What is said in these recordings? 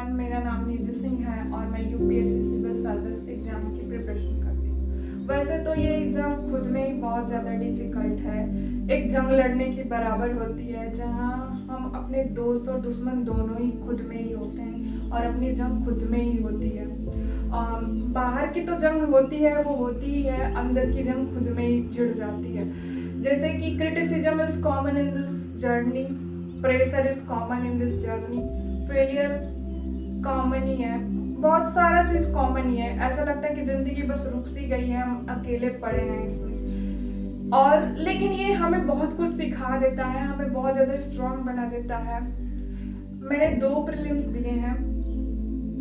Everyone, मेरा नाम निधि सिंह है और मैं यूपीएससी सिविल सर्विस एग्जाम की प्रिपरेशन करती हूँ। वैसे तो ये एग्ज़ाम खुद में ही बहुत ज़्यादा डिफ़िकल्ट है। एक जंग लड़ने के बराबर होती है जहाँ हम अपने दोस्त और दुश्मन दोनों ही खुद में ही होते हैं और अपनी जंग खुद में ही होती है। बाहर की तो जंग होती है, वो होती ही है, अंदर की जंग खुद में ही छिड़ जाती है। जैसे कि criticism is common in this journey, pressure is common in this journey, failure common ही है, बहुत सारा चीज़ कॉमन ही है। ऐसा लगता है कि ज़िंदगी बस रुक सी गई है, हम अकेले पड़े हैं इसमें। और लेकिन ये हमें बहुत कुछ सिखा देता है, हमें बहुत ज़्यादा स्ट्रॉन्ग बना देता है। मैंने 2 प्रीलिम्स दिए हैं।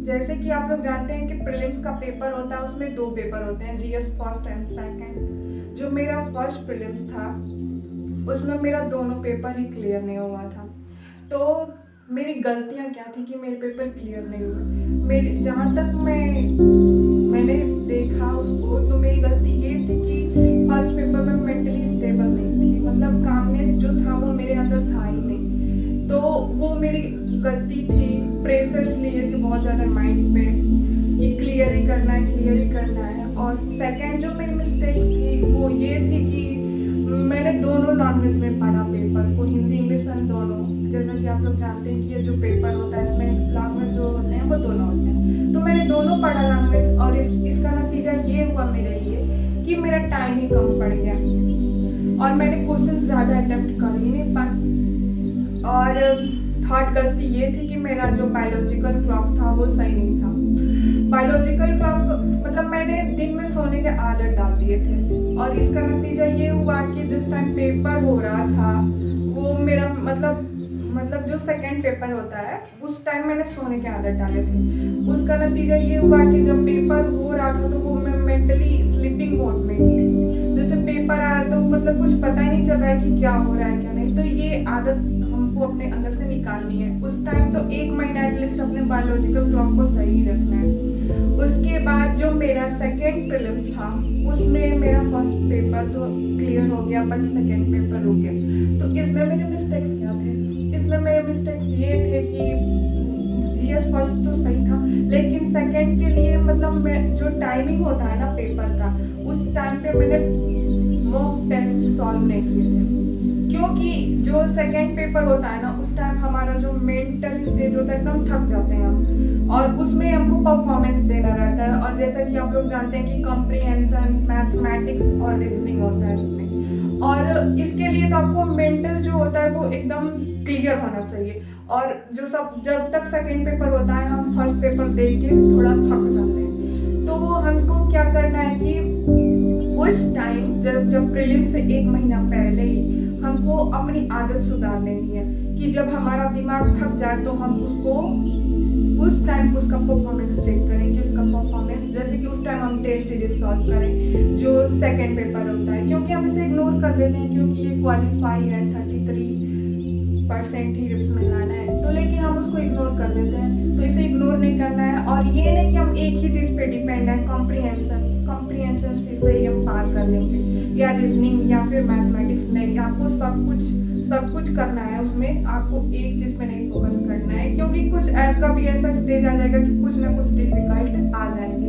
जैसे कि आप लोग जानते हैं कि प्रीलिम्स का पेपर होता है, उसमें 2 पेपर होते हैं, जीएस फर्स्ट एंड सेकंड। जो मेरा फर्स्ट प्रीलिम्स था उसमें मेरा दोनों पेपर ही क्लियर नहीं हुआ था। तो मेरी गलतियाँ क्या थी कि मेरे पेपर क्लियर नहीं हुए। मेरी जहाँ तक मैंने देखा उसको, तो मेरी गलती ये थी कि फर्स्ट पेपर में मेंटली स्टेबल नहीं थी, मतलब कामनेस जो था वो मेरे अंदर था ही नहीं। तो वो मेरी गलती थी। प्रेशर्स लिए थे बहुत ज़्यादा माइंड पे कि क्लियर ही करना है, क्लियर ही करना है। और सेकेंड जो मेरी मिस्टेक्स थी वो ये थी कि मैंने दोनों लैंग्वेज में पढ़ा पेपर को, हिंदी इंग्लिश एंड दोनों। जैसा कि आप लोग जानते हैं कि ये जो पेपर होता है इसमें लैंग्वेज जो होते हैं वो दोनों होते हैं। तो मैंने दोनों पढ़ा लैंग्वेज और इसका नतीजा ये हुआ मेरे लिए कि मेरा टाइम ही कम पड़ गया और मैंने क्वेश्चन ज़्यादा अटेम्प्ट कर ही नहीं पाई। और थर्ड गलती ये थी कि मेरा जो बायोलॉजिकल क्लॉक था वो सही नहीं था। बायोलॉजिकल क्लॉक मतलब मैंने दिन में सोने के आदत डाल दिए थे और इसका नतीजा ये हुआ कि जिस टाइम पेपर हो रहा था वो मेरा मतलब जो सेकंड पेपर होता है उस टाइम मैंने सोने के आदत डाले थे। उसका नतीजा ये हुआ कि जब पेपर हो रहा था तो वो मैं मेंटली स्लीपिंग मोड में ही थी। जैसे पेपर आ रहा तो मतलब कुछ पता ही नहीं चल रहा है कि क्या हो रहा है क्या नहीं। तो ये आदत हमको अपने अंदर से निकालनी है। उस टाइम तो 1 महीना एटलीस्ट अपने बायोलॉजिकल क्लॉक को सही रखना है। उसके बाद जो मेरा सेकेंड प्रीलिम्स था उसमें मेरा फर्स्ट पेपर तो क्लियर हो गया बट सेकेंड पेपर रुक गया। तो इसमें मेरे मिस्टेक्स क्या थे? इसमें मेरे मिस्टेक्स ये थे कि जीएस फर्स्ट तो सही था लेकिन सेकेंड के लिए मतलब मैं जो टाइमिंग होता है ना पेपर का, उस टाइम पे मैंने मॉक टेस्ट सॉल्व नहीं किए थे। क्योंकि जो सेकेंड पेपर होता है ना उस टाइम हमारा जो मेंटल स्टेज होता है एकदम थक जाते हैं हम और उसमें हमको परफॉर्मेंस देना रहता है। और जैसा कि आप लोग जानते हैं कि कॉम्प्रिहेंशन, मैथमेटिक्स और रीजनिंग होता है इसमें। और इसके लिए तो आपको मेंटल जो होता है वो एकदम क्लियर होना चाहिए। और जब तक सेकेंड पेपर होता है हम फर्स्ट पेपर दे के थोड़ा थक जाते हैं। तो हमको क्या करना है कि उस टाइम जब प्रीलिम से 1 महीना पहले ही हमको अपनी आदत सुधार लेनी है कि जब हमारा दिमाग थक जाए तो हम उस टाइम उसका परफॉर्मेंस चेक करें कि उसका परफॉर्मेंस, जैसे कि उस टाइम हम टेस्ट सीरीज सॉल्व करें जो सेकेंड पेपर होता है। क्योंकि हम इसे इग्नोर कर देते हैं क्योंकि ये क्वालिफाई है, 33% ही उसमें लाना है, तो लेकिन हम उसको इग्नोर कर देते हैं। तो इसे इग्नोर नहीं करना है। और ये नहीं कि हम एक ही चीज़ पे डिपेंड है, कॉम्प्रिहेंशन से ही हम पार कर लेंगे या रीजनिंग या फिर मैथमेटिक्स नहीं। आपको सब कुछ करना है, उसमें आपको एक चीज़ पे नहीं फोकस करना है क्योंकि कुछ कभी ऐसा स्टेज आ जाएगा कि कुछ ना कुछ डिफिकल्ट आ जाएंगे।